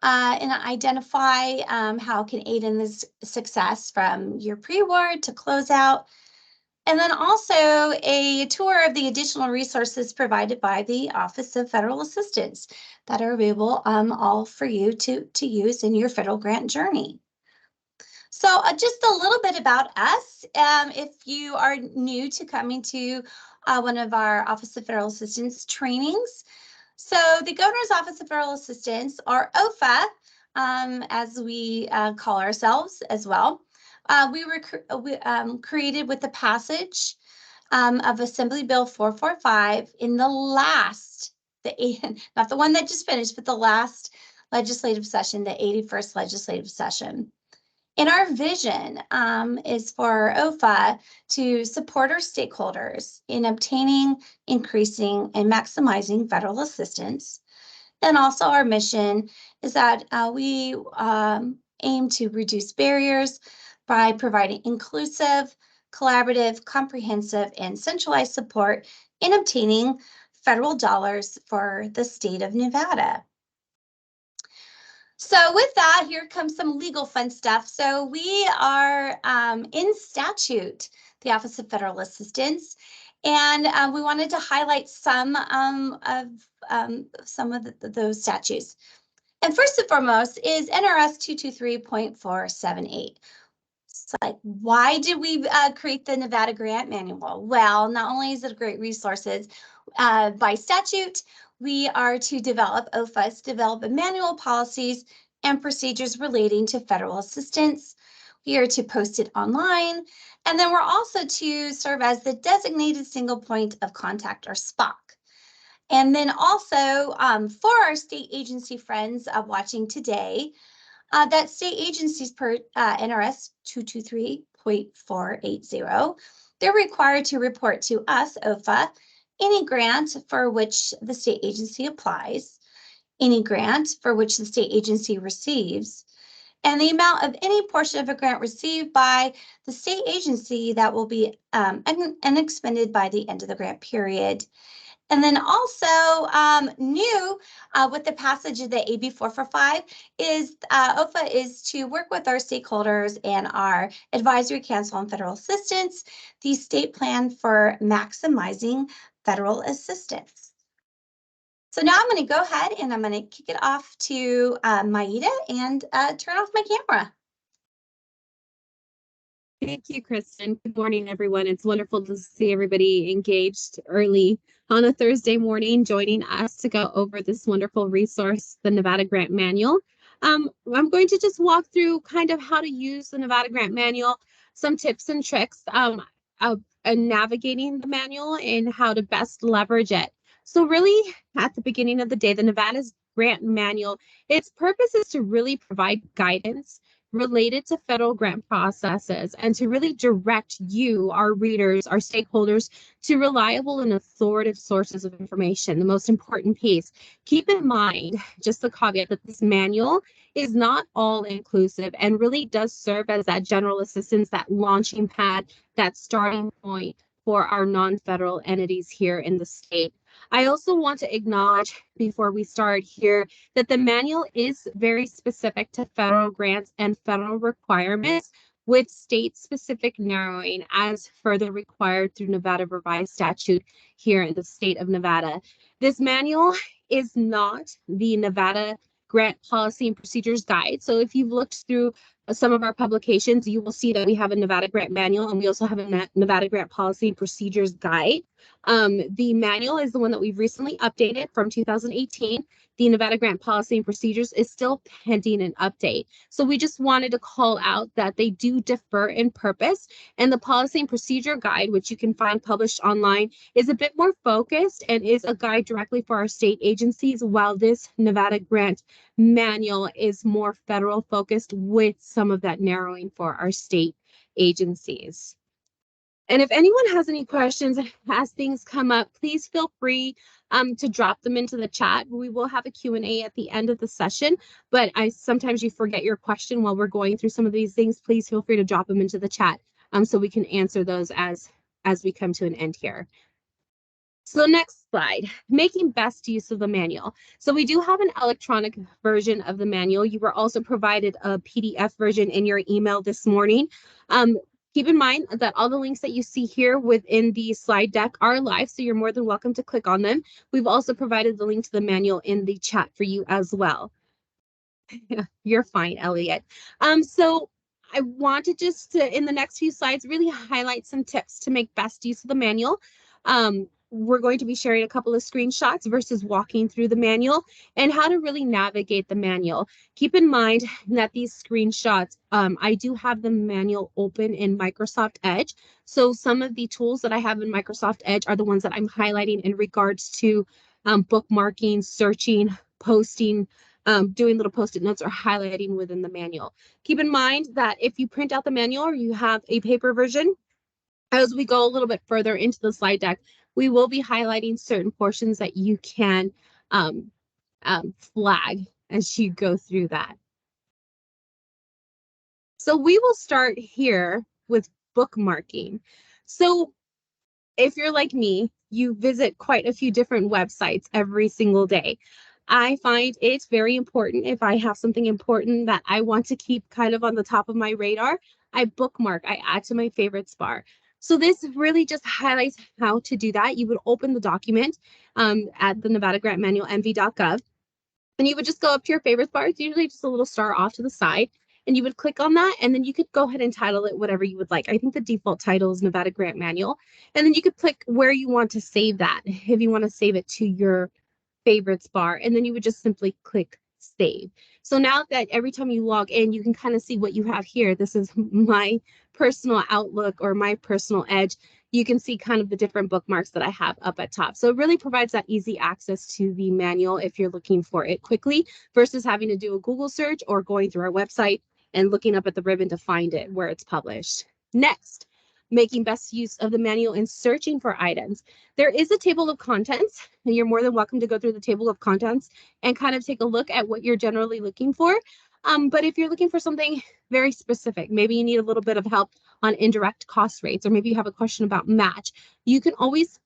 and identify how it can aid in this success from your pre-award to closeout. And then also a tour of the additional resources provided by the Office of Federal Assistance that are available all for you to use in your federal grant journey. So just a little bit about us. If you are new to coming to one of our Office of Federal Assistance trainings, so the Governor's Office of Federal Assistance, or OFA, as we call ourselves as well, we were created with the passage of Assembly Bill 445 in the last, not the one that just finished, but the last legislative session, the 81st legislative session. And our vision is for OFA to support our stakeholders in obtaining, increasing, and maximizing federal assistance. And also our mission is that we aim to reduce barriers by providing inclusive, collaborative, comprehensive, and centralized support in obtaining federal dollars for the state of Nevada. So with that, here comes some legal fun stuff. So we are in statute, the Office of Federal Assistance, and we wanted to highlight some of those statutes. And first and foremost is NRS 223.478. It's like, why did we create the Nevada Grant Manual? Well, not only is it a great resource, by statute, we are to develop, OFAs, develop manual policies and procedures relating to federal assistance. We are to post it online. And then we're also to serve as the designated single point of contact, or SPOC. And then also for our state agency friends watching today, that state agencies per NRS 223.480, they're required to report to us, OFA, any grant for which the state agency applies, any grant for which the state agency receives, and the amount of any portion of a grant received by the state agency that will be unexpended by the end of the grant period. And then also new with the passage of the AB 445 is OFA is to work with our stakeholders and our Advisory Council on Federal Assistance, the state plan for maximizing federal assistance. So now I'm going to go ahead and I'm going to kick it off to Maida and turn off my camera. Thank you, Kristen. Good morning, everyone. It's wonderful to see everybody engaged early on a Thursday morning, joining us to go over this wonderful resource, the Nevada Grant Manual. I'm going to just walk through kind of how to use the Nevada Grant Manual, some tips and tricks of navigating the manual and how to best leverage it. So really, at the beginning of the day, the Nevada's Grant Manual, its purpose is to really provide guidance related to federal grant processes and to really direct you, our readers, our stakeholders, to reliable and authoritative sources of information. The most important piece, keep in mind, just the caveat that this manual is not all inclusive and really does serve as that general assistance, that launching pad, that starting point for our non-federal entities here in the state. I also want to acknowledge before we start here that the manual is very specific to federal grants and federal requirements, with state-specific narrowing as further required through Nevada revised statute here in the state of Nevada. This manual is not the Nevada Grant Policy and Procedures Guide. So if you've looked through some of our publications, you will see that we have a Nevada Grant Manual and we also have a Nevada Grant Policy and Procedures Guide. The manual is the one that we've recently updated from 2018. The Nevada Grant Policy and Procedures is still pending an update. So we just wanted to call out that they do differ in purpose, and the Policy and Procedure Guide, which you can find published online, is a bit more focused and is a guide directly for our state agencies, while this Nevada Grant Manual is more federal focused with some of that narrowing for our state agencies. And if anyone has any questions as things come up, please feel free to drop them into the chat. We will have a Q&A at the end of the session, but sometimes you forget your question while we're going through some of these things. Please feel free to drop them into the chat so we can answer those as we come to an end here. So next slide, making best use of the manual. So we do have an electronic version of the manual. You were also provided a PDF version in your email this morning. Keep in mind that all the links that you see here within the slide deck are live, so you're more than welcome to click on them. We've also provided the link to the manual in the chat for you as well. You're fine, Elliot. So I want to just, in the next few slides, really highlight some tips to make best use of the manual. We're going to be sharing a couple of screenshots versus walking through the manual and how to really navigate the manual. Keep in mind that these screenshots, I do have the manual open in Microsoft Edge. So some of the tools that I have in Microsoft Edge are the ones that I'm highlighting in regards to bookmarking, searching, posting, doing little post-it notes or highlighting within the manual. Keep in mind that if you print out the manual or you have a paper version, as we go a little bit further into the slide deck, we will be highlighting certain portions that you can flag as you go through that. So we will start here with bookmarking. So if you're like me, you visit quite a few different websites every single day. I find it's very important if I have something important that I want to keep kind of on the top of my radar, I bookmark, I add to my favorites bar. So this really just highlights how to do that. You would open the document at the Nevada Grant Manual, nv.gov, and you would just go up to your favorites bar. It's usually just a little star off to the side. And you would click on that, and then you could go ahead and title it whatever you would like. I think the default title is Nevada Grant Manual. And then you could click where you want to save that, if you want to save it to your favorites bar, and then you would just simply click save. So now that every time you log in, you can kind of see what you have here. This is my personal Outlook or my personal Edge. You can see kind of the different bookmarks that I have up at top. So it really provides that easy access to the manual if you're looking for it quickly versus having to do a Google search or going through our website and looking up at the ribbon to find it where it's published. Next, making best use of the manual and searching for items. There is a table of contents, and you're more than welcome to go through the table of contents and kind of take a look at what you're generally looking for. But if you're looking for something very specific, maybe you need a little bit of help on indirect cost rates, or maybe you have a question about match, you can always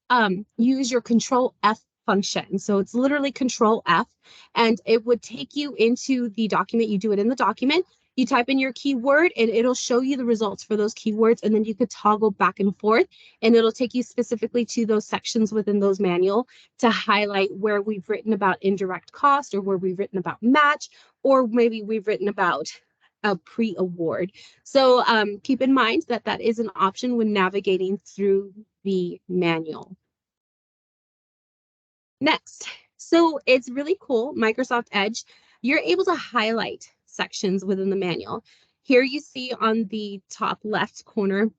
use your Control F function. So it's literally Control F, and it would take you into the document. You do it in the document. You type in your keyword and it'll show you the results for those keywords, and then you could toggle back and forth and it'll take you specifically to those sections within those manual to highlight where we've written about indirect cost or where we've written about match, or maybe we've written about a pre-award. So keep in mind that that is an option when navigating through the manual. Next, so it's really cool, Microsoft Edge, you're able to highlight sections within the manual. Here you see on the top left corner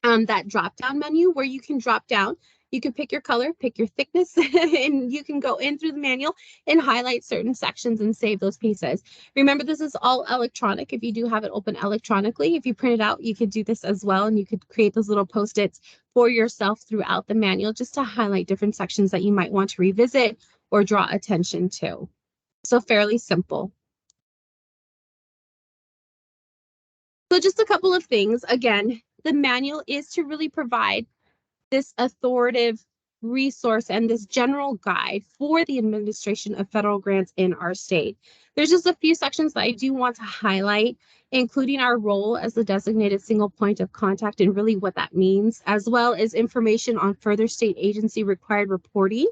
that drop down menu where you can drop down. You can pick your color, pick your thickness, and you can go in through the manual and highlight certain sections and save those pieces. Remember, this is all electronic. If you do have it open electronically, if you print it out, you could do this as well, and you could create those little post-its for yourself throughout the manual just to highlight different sections that you might want to revisit or draw attention to. So fairly simple. So just a couple of things. Again, the manual is to really provide this authoritative resource and this general guide for the administration of federal grants in our state. There's just a few sections that I do want to highlight, including our role as the designated single point of contact and really what that means, as well as information on further state agency required reporting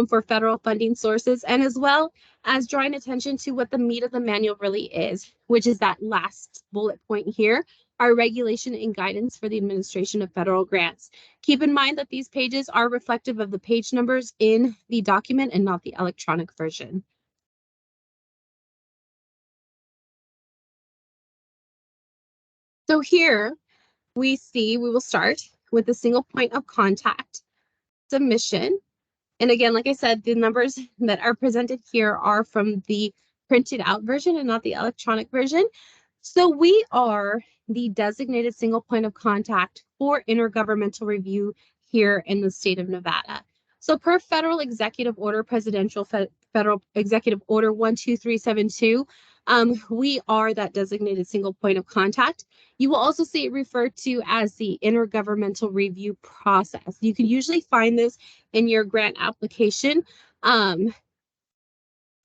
for federal funding sources, and as well as drawing attention to what the meat of the manual really is, which is that last bullet point here, our regulation and guidance for the administration of federal grants. Keep in mind that these pages are reflective of the page numbers in the document and not the electronic version. So here we will start with the single point of contact submission. And again, like I said, the numbers that are presented here are from the printed out version and not the electronic version. So we are the designated single point of contact for intergovernmental review here in the state of Nevada. So per federal executive order, presidential federal executive order 12372, We are that designated single point of contact. You will also see it referred to as the intergovernmental review process. You can usually find this in your grant application.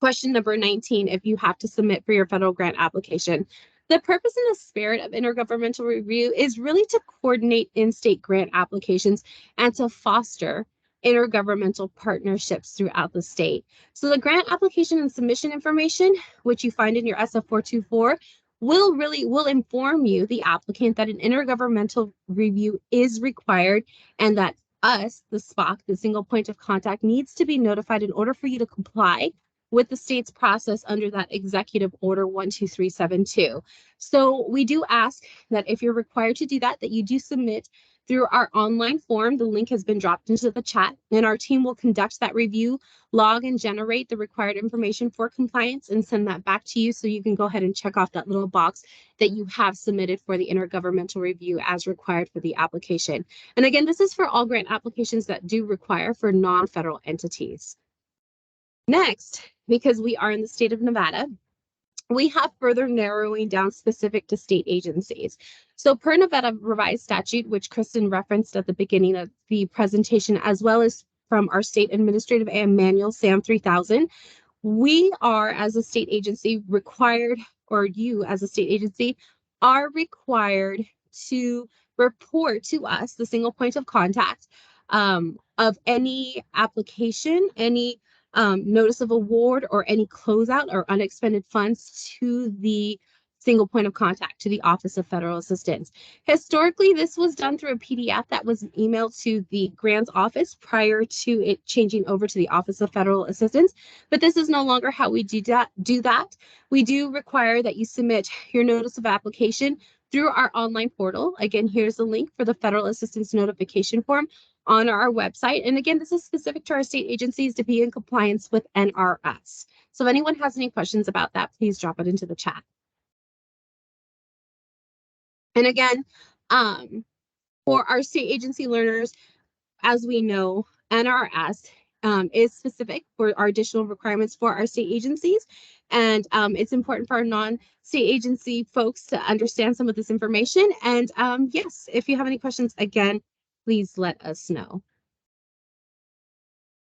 Question number 19, if you have to submit for your federal grant application. The purpose and the spirit of intergovernmental review is really to coordinate in-state grant applications and to foster intergovernmental partnerships throughout the state. So the grant application and submission information, which you find in your SF424, will inform you, the applicant, that an intergovernmental review is required and that us, the SPOC, the single point of contact, needs to be notified in order for you to comply with the state's process under that Executive Order 12372. So we do ask that if you're required to do that, that you do submit through our online form. The link has been dropped into the chat, and our team will conduct that review, log and generate the required information for compliance, and send that back to you so you can go ahead and check off that little box that you have submitted for the intergovernmental review as required for the application. And again, this is for all grant applications that do require for non-federal entities. Next, because we are in the state of Nevada, we have further narrowing down specific to state agencies. So per Nevada revised statute, which Kristen referenced at the beginning of the presentation, as well as from our state administrative and manual, SAM 3000, we are, as a state agency, required, or you as a state agency are required to report to us, the single point of contact, of any application, any notice of award, or any closeout or unexpended funds to the single point of contact, to the Office of Federal Assistance. Historically, this was done through a PDF that was emailed to the grants office prior to it changing over to the Office of Federal Assistance, but this is no longer how we do that. We do require that you submit your notice of application through our online portal. Again, here's the link for the Federal Assistance Notification Form on our website. And again, this is specific to our state agencies to be in compliance with NRS. So if anyone has any questions about that, please drop it into the chat. And again, for our state agency learners, as we know, NRS is specific for our additional requirements for our state agencies. And it's important for our non-state agency folks to understand some of this information. And yes, if you have any questions, again, please let us know.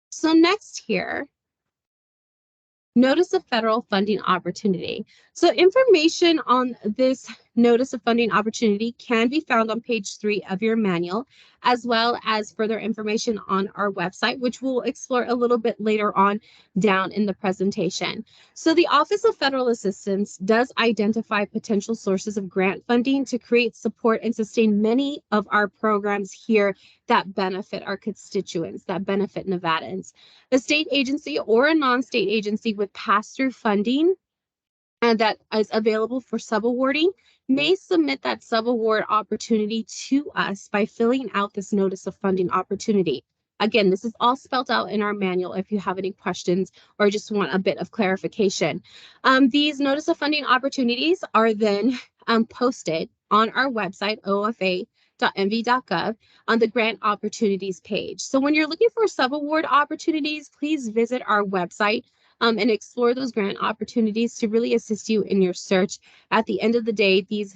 So next here, notice of federal funding opportunity. So information on this notice of funding opportunity can be found on page 3 of your manual, as well as further information on our website, which we'll explore a little bit later on down in the presentation. So the Office of Federal Assistance does identify potential sources of grant funding to create, support, and sustain many of our programs here that benefit our constituents, that benefit Nevadans. A state agency or a non-state agency with pass-through funding and that is available for subawarding may submit that subaward opportunity to us by filling out this notice of funding opportunity. Again, this is all spelled out in our manual if you have any questions or just want a bit of clarification. These notice of funding opportunities are then posted on our website, ofa.nv.gov, on the grant opportunities page. So when you're looking for subaward opportunities, please visit our website and explore those grant opportunities to really assist you in your search. At the end of the day, these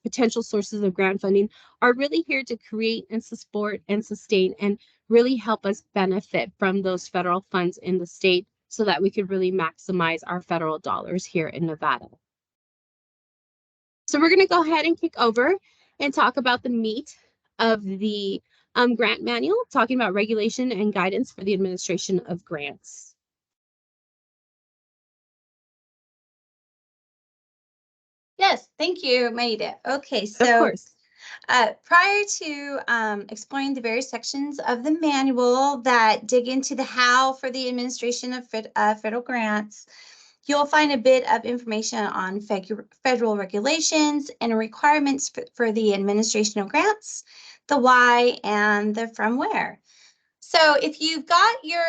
potential sources of grant funding are really here to create and support and sustain and really help us benefit from those federal funds in the state so that we could really maximize our federal dollars here in Nevada. So we're going to go ahead and kick over and talk about the meat of the grant manual, talking about regulation and guidance for the administration of grants. Yes, thank you, Maida. Okay, Of so course. prior to exploring the various sections of the manual that dig into the how for the administration of federal grants, you'll find a bit of information on federal regulations and requirements for the administration of grants, the why, and the from where. So if you've got your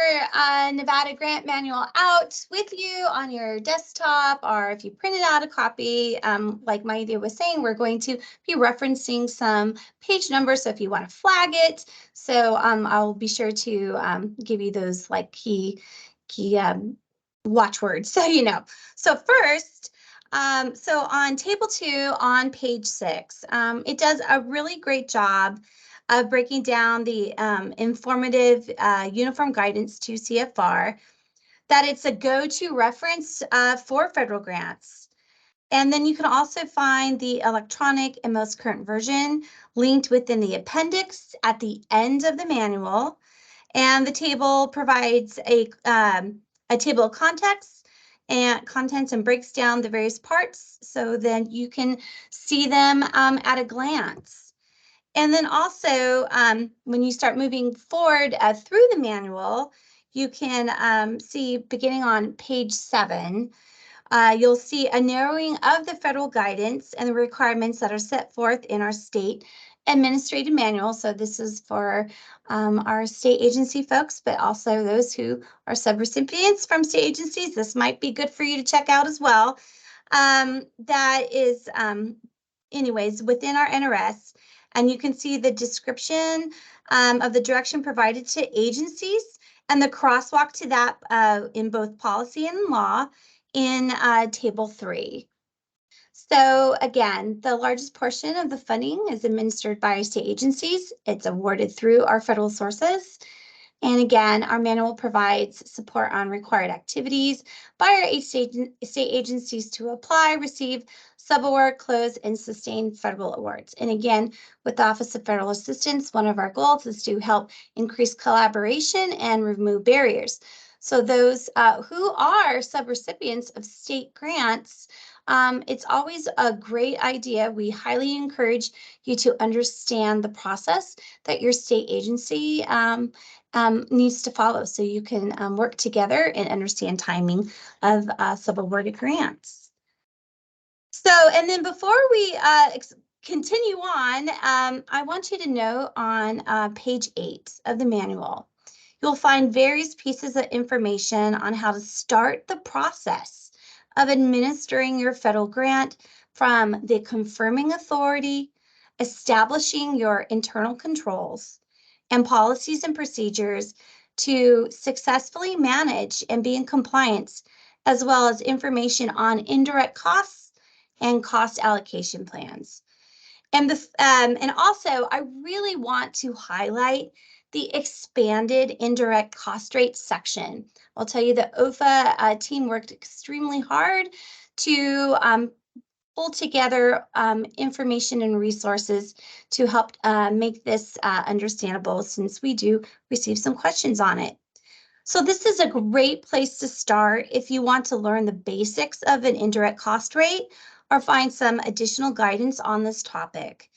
Nevada grant manual out with you on your desktop, or if you printed out a copy, like Maida was saying, we're going to be referencing some page numbers. So if you want to flag it, so I'll be sure to give you those like key watchwords, so you know. So first, So on table 2 on page 6, it does a really great job of breaking down the informative uniform guidance to CFR, that it's a go-to reference for federal grants. And then you can also find the electronic and most current version linked within the appendix at the end of the manual. And the table provides a table of contents and breaks down the various parts so then you can see them at a glance. And then also, when you start moving forward through the manual, you can see beginning on page 7, you'll see a narrowing of the federal guidance and the requirements that are set forth in our state administrative manual. So this is for our state agency folks, but also those who are subrecipients from state agencies. This might be good for you to check out as well. That is, anyways, within our NRS, and you can see the description of the direction provided to agencies and the crosswalk to that in both policy and law in table 3. So again, the largest portion of the funding is administered by state agencies. It's awarded through our federal sources. And again, our manual provides support on required activities by our state agencies to apply, receive, subaward, close, and sustain federal awards. And again, with the Office of Federal Assistance, one of our goals is to help increase collaboration and remove barriers. So those who are subrecipients of state grants, it's always a great idea. We highly encourage you to understand the process that your state agency needs to follow so you can work together and understand timing of subawarded grants. So, and then before we continue on, I want you to know on page 8 of the manual, you'll find various pieces of information on how to start the process of administering your federal grant, from the confirming authority, establishing your internal controls and policies and procedures to successfully manage and be in compliance, as well as information on indirect costs and cost allocation plans. And also, I really want to highlight the expanded indirect cost rate section. I'll tell you the OFA team worked extremely hard to pull together information and resources to help make this understandable, since we do receive some questions on it. So this is a great place to start if you want to learn the basics of an indirect cost rate or find some additional guidance on this topic.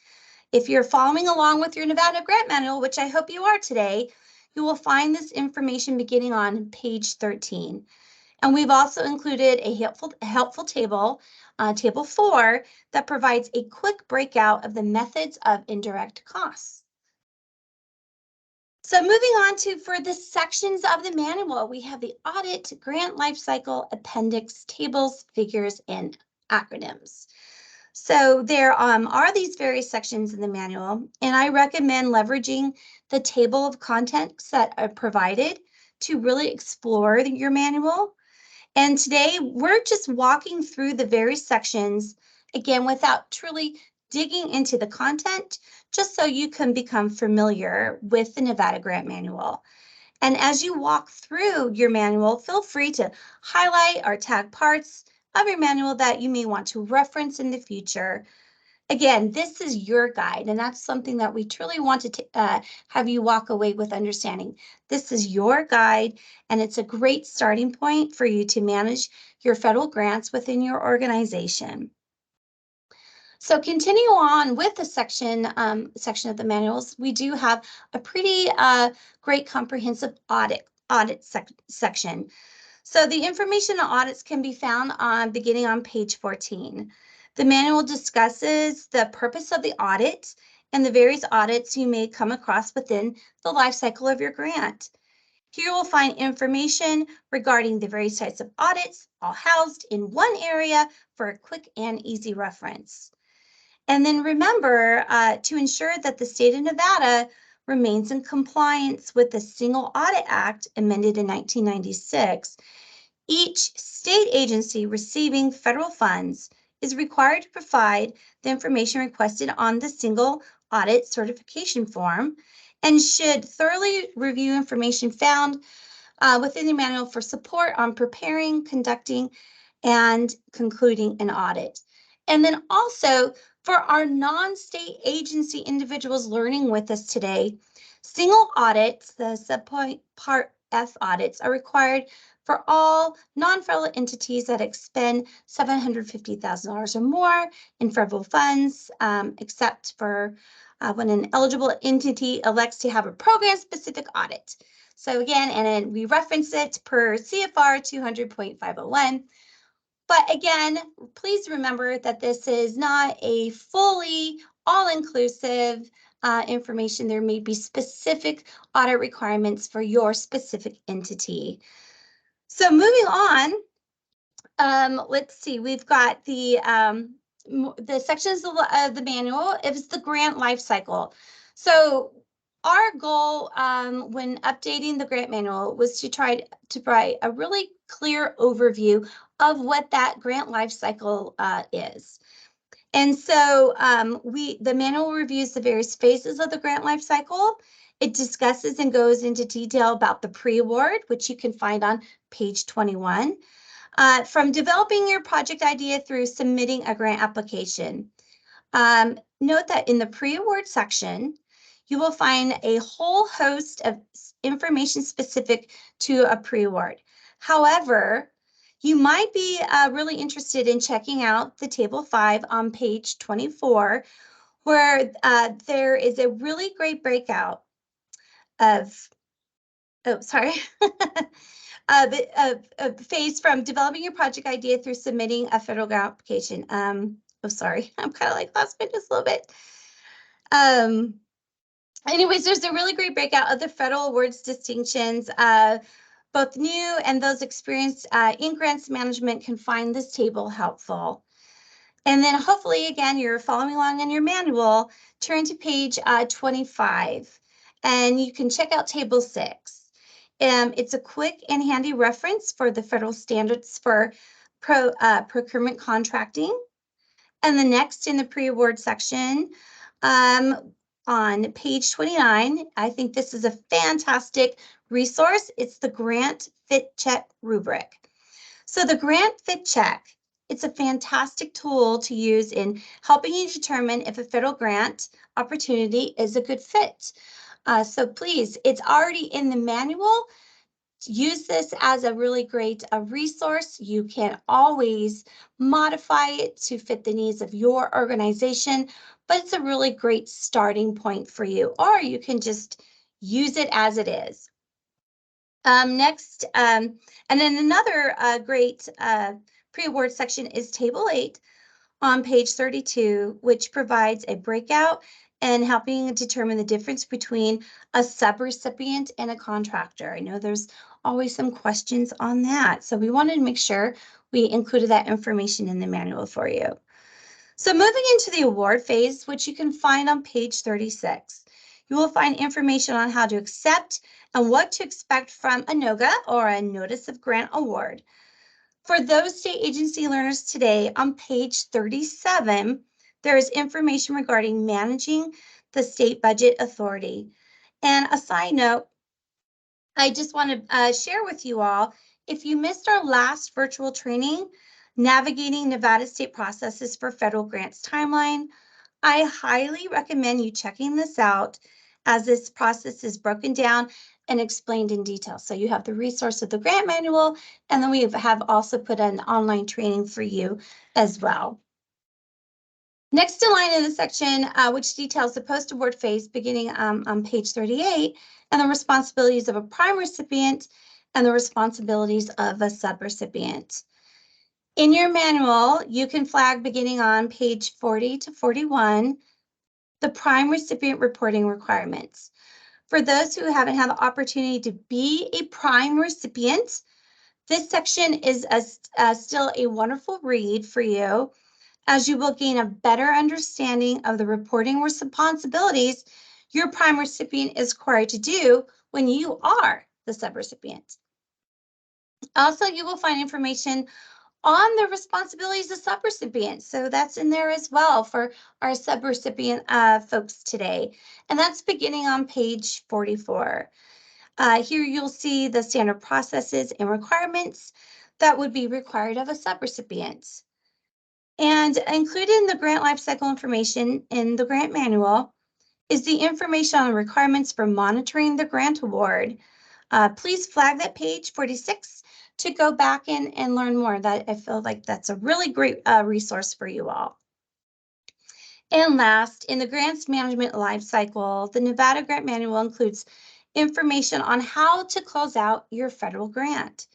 If you're following along with your Nevada Grant Manual, which I hope you are today, you will find this information beginning on page 13. And we've also included a helpful table, table 4, that provides a quick breakout of the methods of indirect costs. So moving on to, for the sections of the manual, we have the audit, grant lifecycle, appendix, tables, figures, and acronyms. So there are these various sections in the manual, and I recommend leveraging the table of contents that are provided to really explore your manual. And today we're just walking through the various sections, again, without truly digging into the content, just so you can become familiar with the Nevada Grant Manual. And as you walk through your manual, feel free to highlight or tag parts of your manual that you may want to reference in the future. Again, this is your guide, and that's something that we truly want to have you walk away with understanding. This is your guide, and it's a great starting point for you to manage your federal grants within your organization. So continue on with the section of the manuals. We do have a pretty great comprehensive audit section. So the information on audits can be found beginning on page 14. The manual discusses the purpose of the audit and the various audits you may come across within the life cycle of your grant. Here you will find information regarding the various types of audits, all housed in one area for a quick and easy reference. And then remember to ensure that the state of Nevada remains in compliance with the Single Audit Act, amended in 1996. Each state agency receiving federal funds is required to provide the information requested on the single audit certification form and should thoroughly review information found within the manual for support on preparing, conducting, and concluding an audit. And then also for our non-state agency individuals learning with us today, single audits, the subpoint part F audits, are required for all non-federal entities that expend $750,000 or more in federal funds, except for when an eligible entity elects to have a program-specific audit. So again, and then we reference it per CFR 200.501. But again, please remember that this is not a fully all-inclusive information. There may be specific audit requirements for your specific entity. So moving on, let's see, we've got the sections of the manual. It's the grant life cycle. So our goal when updating the grant manual was to try to provide a really clear overview of what that grant life cycle is. And so the manual reviews the various phases of the grant life cycle. It discusses and goes into detail about the pre-award, which you can find on page 21. From developing your project idea through submitting a grant application. Note that in the pre-award section, you will find a whole host of information specific to a pre-award. However, you might be really interested in checking out the table 5 on page 24, where there is a really great breakout of, oh, sorry. Phase from developing your project idea through submitting a federal grant application. Oh, sorry, I'm kind of like lost my just a little bit. Anyways, there's a really great breakout of the federal awards distinctions. Both new and those experienced in grants management can find this table helpful. And then hopefully, again, you're following along in your manual, turn to page 25, and you can check out table 6. It's a quick and handy reference for the federal standards for procurement contracting. And the next in the pre-award section on page 29, I think this is a fantastic resource. It's the Grant Fit Check rubric. So the Grant Fit Check, it's a fantastic tool to use in helping you determine if a federal grant opportunity is a good fit. So please, it's already in the manual. Use this as a really great resource. You can always modify it to fit the needs of your organization, but it's a really great starting point for you, or you can just use it as it is. Next, and then another great pre-award section is Table 8 on page 32, which provides a breakout and helping determine the difference between a subrecipient and a contractor. I know there's always some questions on that, so we wanted to make sure we included that information in the manual for you. So moving into the award phase, which you can find on page 36, you will find information on how to accept and what to expect from a NOGA, or a Notice of Grant Award. For those state agency learners today, on page 37, there is information regarding managing the state budget authority. And a side note, I just want to share with you all, if you missed our last virtual training, Navigating Nevada State Processes for Federal Grants Timeline, I highly recommend you checking this out, as this process is broken down and explained in detail. So you have the resource of the grant manual, and then we have also put an online training for you as well. Next in line in the section, which details the post-award phase beginning on page 38, and the responsibilities of a prime recipient and the responsibilities of a subrecipient. In your manual, you can flag beginning on page 40 to 41, the prime recipient reporting requirements. For those who haven't had the opportunity to be a prime recipient, this section is still a wonderful read for you, as you will gain a better understanding of the reporting responsibilities your prime recipient is required to do when you are the subrecipient. Also, you will find information on the responsibilities of subrecipients. So that's in there as well for our subrecipient folks today. And that's beginning on page 44. Here you'll see the standard processes and requirements that would be required of a subrecipient. And included in the grant lifecycle information in the grant manual is the information on the requirements for monitoring the grant award. Please flag that page 46 to go back in and learn more. That I feel like that's a really great resource for you all. And last, in the grants management lifecycle, the Nevada Grant Manual includes information on how to close out your federal grant.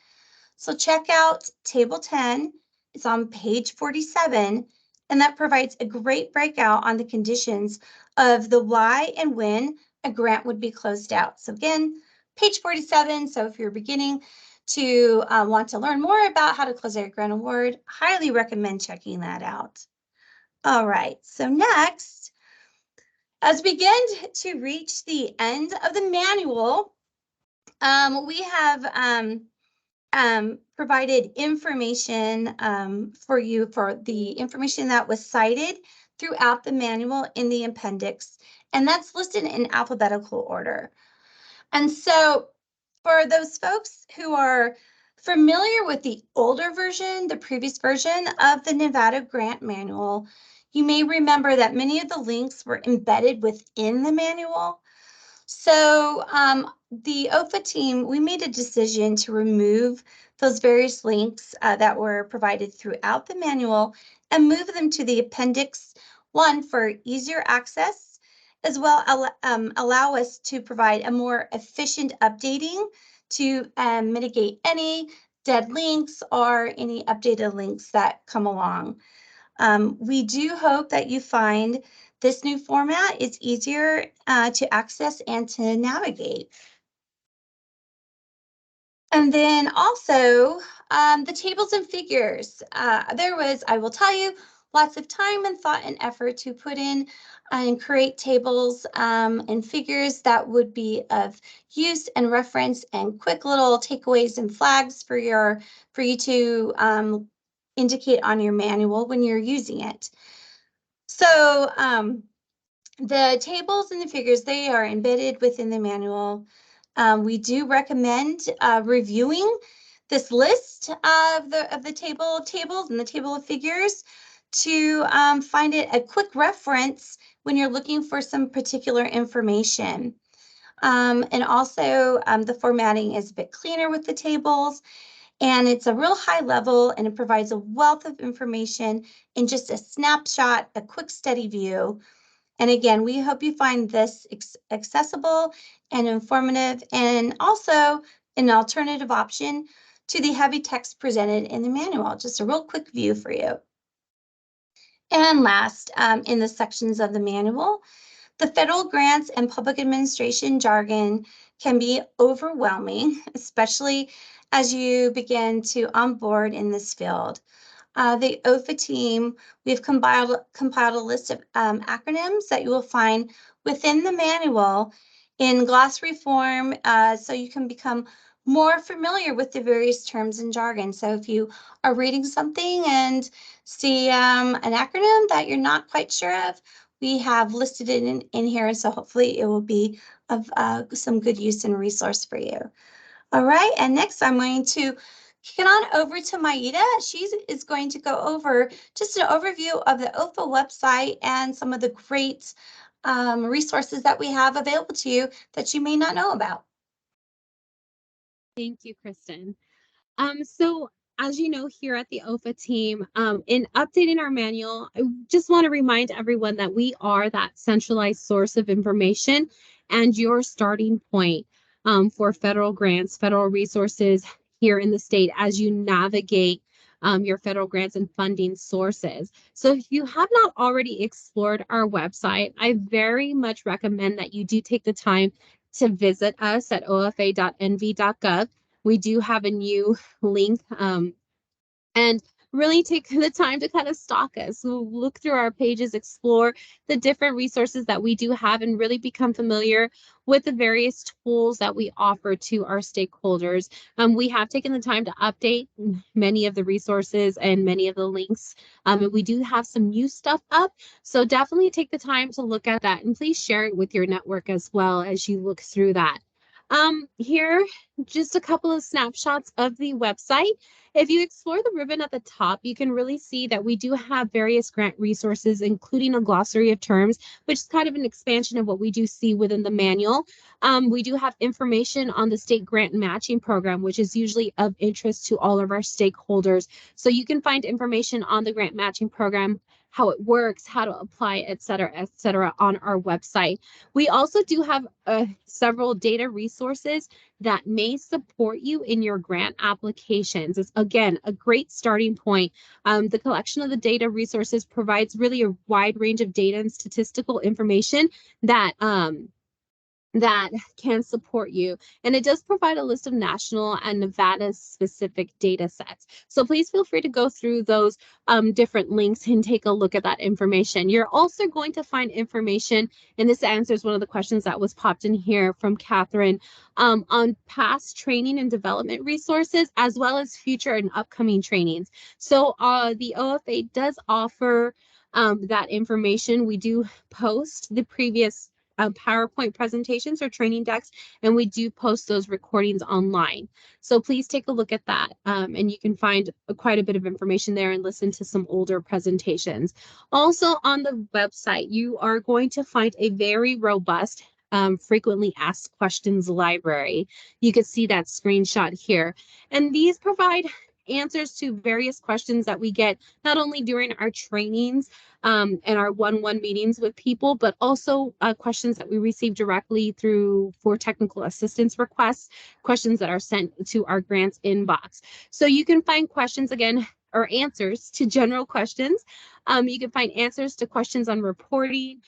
So check out Table 10. It's on page 47, and that provides a great breakout on the conditions of the why and when a grant would be closed out. So again, page 47. So if you're beginning to want to learn more about how to close out your grant award, highly recommend checking that out. All right, so next, as we begin to reach the end of the manual, we have provided information for you for the information that was cited throughout the manual in the appendix, and that's listed in alphabetical order. And so for those folks who are familiar with the older version, the previous version of the Nevada Grant Manual, you may remember that many of the links were embedded within the manual. So the OFA team, we made a decision to remove those various links that were provided throughout the manual and move them to the Appendix 1 for easier access, as well allow us to provide a more efficient updating to mitigate any dead links or any updated links that come along. We do hope that you find this new format is easier to access and to navigate. And then also the tables and figures. There was, I will tell you, lots of time and thought and effort to put in and create tables and figures that would be of use and reference and quick little takeaways and flags for you to indicate on your manual when you're using it. So the tables and the figures, they are embedded within the manual. We do recommend reviewing this list of the table of tables and the table of figures to find it a quick reference when you're looking for some particular information. And also the formatting is a bit cleaner with the tables, and it's a real high level, and it provides a wealth of information in just a snapshot, a quick steady view. And again, we hope you find this accessible and informative, and also an alternative option to the heavy text presented in the manual. Just a real quick view for you. And last, in the sections of the manual, the federal grants and public administration jargon can be overwhelming, especially as you begin to onboard in this field. The OFA team, we've compiled a list of acronyms that you will find within the manual in glossary form, so you can become more familiar with the various terms and jargon. So if you are reading something and see an acronym that you're not quite sure of, we have listed it in here, so hopefully it will be of some good use and resource for you. All right, and next I'm going to kick it on over to Maida. She is going to go over just an overview of the OFA website and some of the great resources that we have available to you that you may not know about. Thank you, Kristen. So as you know, here at the OFA team, in updating our manual, I just want to remind everyone that we are that centralized source of information and your starting point for federal grants, federal resources here in the state as you navigate your federal grants and funding sources. So if you have not already explored our website, I very much recommend that you do take the time to visit us at ofa.nv.gov. We do have a new link and really take the time to kind of stalk us. We'll look through our pages, explore the different resources that we do have, and really become familiar with the various tools that we offer to our stakeholders. We have taken the time to update many of the resources and many of the links. And we do have some new stuff up. So definitely take the time to look at that, and please share it with your network as well as you look through that. Here, just a couple of snapshots of the website. If you explore the ribbon at the top, you can really see that we do have various grant resources, including a glossary of terms, which is kind of an expansion of what we do see within the manual. We do have information on the state grant matching program, which is usually of interest to all of our stakeholders. So you can find information on the grant matching program, how it works, how to apply, et cetera, on our website. We also do have several data resources that may support you in your grant applications. It's, again, a great starting point. The collection of the data resources provides really a wide range of data and statistical information that that can support you. And it does provide a list of national and Nevada specific data sets. So please feel free to go through those different links and take a look at that information. You're also going to find information, and this answers one of the questions that was popped in here from Catherine, on past training and development resources, as well as future and upcoming trainings. So the OFA does offer that information. We do post the previous PowerPoint presentations or training decks, and we do post those recordings online. So please take a look at that, and you can find quite a bit of information there and listen to some older presentations. Also on the website, you are going to find a very robust frequently asked questions library. You can see that screenshot here. And these provide answers to various questions that we get not only during our trainings and our one-on-one meetings with people, but also questions that we receive directly for technical assistance requests, questions that are sent to our grants inbox. So you can find questions again, or answers to general questions. You can find answers to questions on reporting,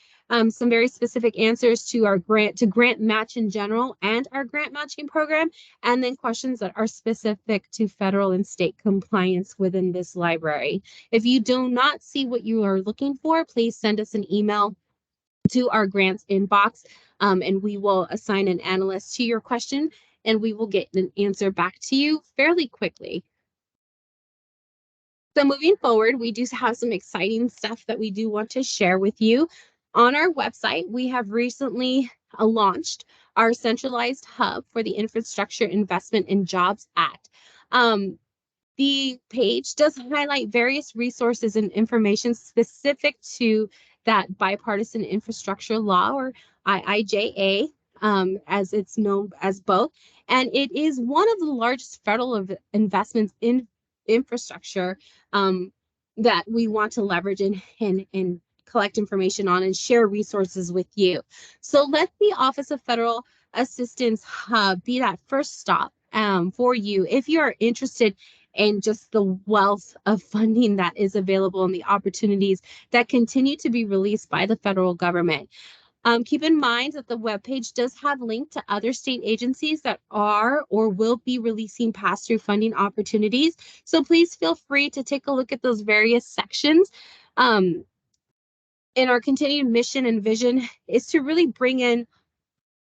some very specific answers to our grant match in general and our grant matching program, and then questions that are specific to federal and state compliance within this library. If you do not see what you are looking for, please send us an email to our grants inbox, and we will assign an analyst to your question, and we will get an answer back to you fairly quickly. So moving forward, we do have some exciting stuff that we do want to share with you. On our website, we have recently launched our centralized hub for the Infrastructure Investment and Jobs Act. The page does highlight various resources and information specific to that bipartisan infrastructure law, or IIJA, as it's known as both. And it is one of the largest federal investments in infrastructure that we want to leverage and collect information on and share resources with you. So let the Office of Federal Assistance Hub be that first stop for you if you are interested in just the wealth of funding that is available and the opportunities that continue to be released by the federal government. Keep in mind that the webpage does have link to other state agencies that are or will be releasing pass-through funding opportunities. So please feel free to take a look at those various sections. And our continued mission and vision is to really bring in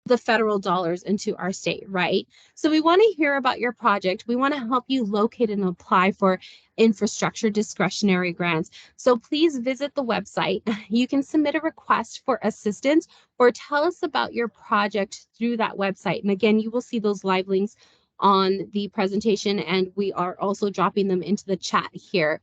the federal dollars into our state, right? So we want to hear about your project. We want to help you locate and apply for infrastructure discretionary grants. So please visit the website. You can submit a request for assistance or tell us about your project through that website. And again, you will see those live links on the presentation, and we are also dropping them into the chat here.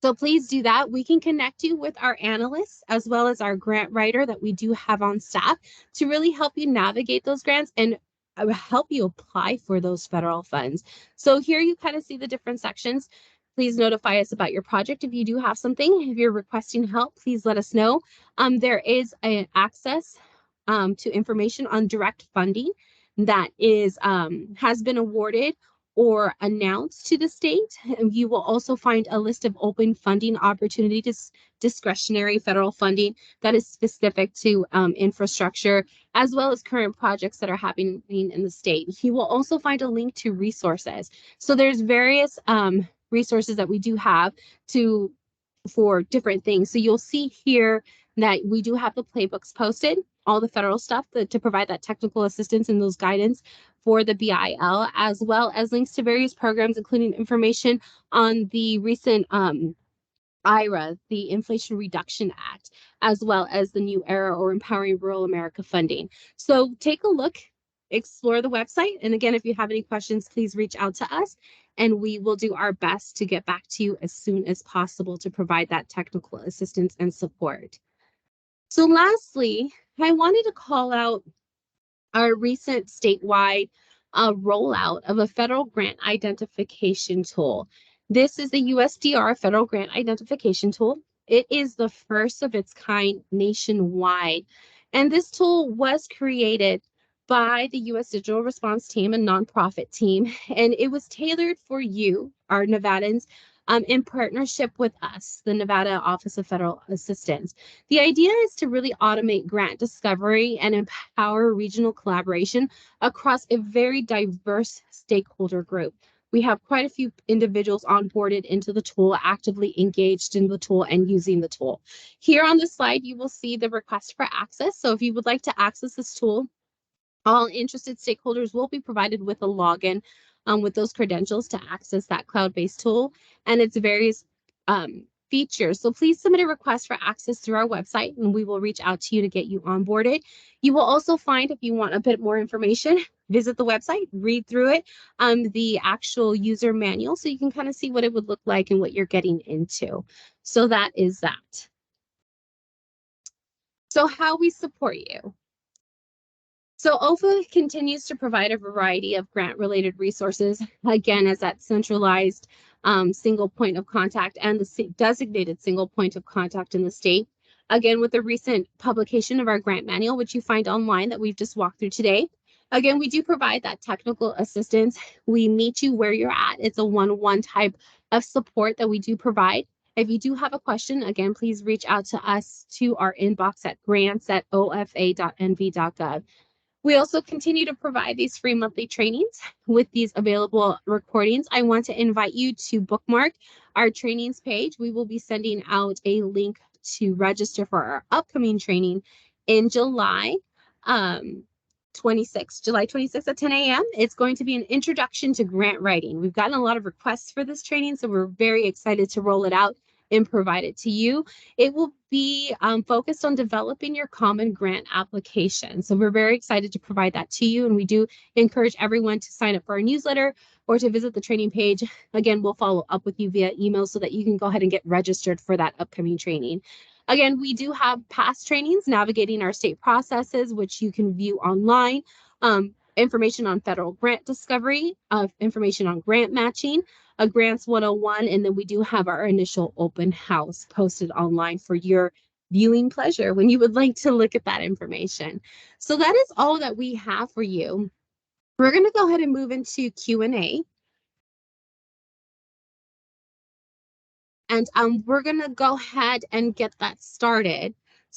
So please do that. We can connect you with our analysts as well as our grant writer that we do have on staff to really help you navigate those grants and help you apply for those federal funds. So here you kind of see the different sections. Please notify us about your project if you do have something. If you're requesting help, please let us know. There is an access to information on direct funding that is has been awarded or announced to the state. You will also find a list of open funding opportunities, discretionary federal funding that is specific to infrastructure, as well as current projects that are happening in the state. You will also find a link to resources. So there's various resources that we do have for different things. So you'll see here that we do have the playbooks posted, all the federal stuff to provide that technical assistance and those guidance for the BIL, as well as links to various programs, including information on the recent IRA, the Inflation Reduction Act, as well as the New Era or Empowering Rural America funding. So take a look, explore the website. And again, if you have any questions, please reach out to us and we will do our best to get back to you as soon as possible to provide that technical assistance and support. So lastly, I wanted to call out our recent statewide rollout of a federal grant identification tool. This is the USDR federal grant identification tool. It is the first of its kind nationwide. And this tool was created by the U.S. Digital Response Team, a nonprofit team, and it was tailored for you, our Nevadans, in partnership with us, the Nevada Office of Federal Assistance. The idea is to really automate grant discovery and empower regional collaboration across a very diverse stakeholder group. We have quite a few individuals onboarded into the tool, actively engaged in the tool and using the tool. Here on the slide, you will see the request for access. So if you would like to access this tool, all interested stakeholders will be provided with a login with those credentials to access that cloud-based tool and its various features. So please submit a request for access through our website and we will reach out to you to get you onboarded. You will also find, if you want a bit more information, visit the website, read through it, the actual user manual, so you can kind of see what it would look like and what you're getting into. So that is that. So how we support you. So OFA continues to provide a variety of grant-related resources, again, as that centralized single point of contact and the designated single point of contact in the state. Again, with the recent publication of our grant manual, which you find online that we've just walked through today. Again, we do provide that technical assistance. We meet you where you're at. It's a one-on-one type of support that we do provide. If you do have a question, again, please reach out to us to our inbox at grants@ofa.nv.gov. We also continue to provide these free monthly trainings with these available recordings. I want to invite you to bookmark our trainings page. We will be sending out a link to register for our upcoming training in July 26th at 10 a.m. It's going to be an introduction to grant writing. We've gotten a lot of requests for this training, so we're very excited to roll it out and provide it to you. It will be focused on developing your common grant application. So we're very excited to provide that to you. And we do encourage everyone to sign up for our newsletter or to visit the training page. Again, we'll follow up with you via email so that you can go ahead and get registered for that upcoming training. Again, we do have past trainings navigating our state processes, which you can view online. Information on federal grant discovery, information on grant matching, a grants 101, and then we do have our initial open house posted online for your viewing pleasure when you would like to look at that information. So that is all that we have for you. We're going to go ahead and move into Q&A. And we're going to go ahead and get that started.